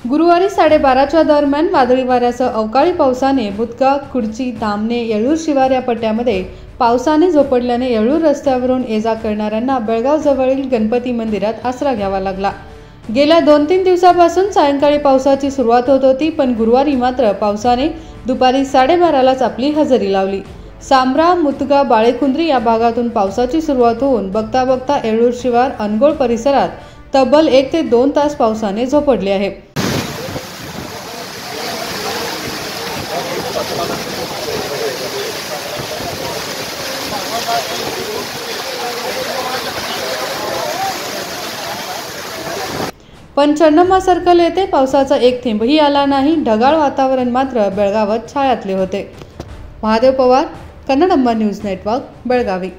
गुरुवारी 12:30च्या दरम्यान वादळी वाऱ्यासह अवकाळी पावसाने बुधगाव, कुडची, धामणे, येळूर शिवार या पट्ट्यामध्ये पावसाने झोपडल्याने येळूर रस्त्यावरून ये-जा करणाऱ्यांना बेळगाव जवळील गणपती मंदिरात आसरा घ्यावा लागला। गेल्या 2-3 दिवसांपासून सायंकाळी पावसाची सुरुवात होत होती, पण गुरुवारी मात्र पावसाने दुपारी 12:30लाच आपली हजेरी लावली। सांब्रा, मुतगा, बाळेकुंद्री या भागातून पावसाची सुरुवात होऊन बघता बघता येळूर शिवार, अनगोळ परिसरात तब्बल 1 ते 2 तास पावसाने झोपडले आहे। पण चन्नम्मा सर्कल येथे पावसाचा एक थेंबही आला नाही। ढगाळ वातावरण मात्र बेळगावात छायातले होते। Mahadev Pawar, Kannadamma news network, Belagavi.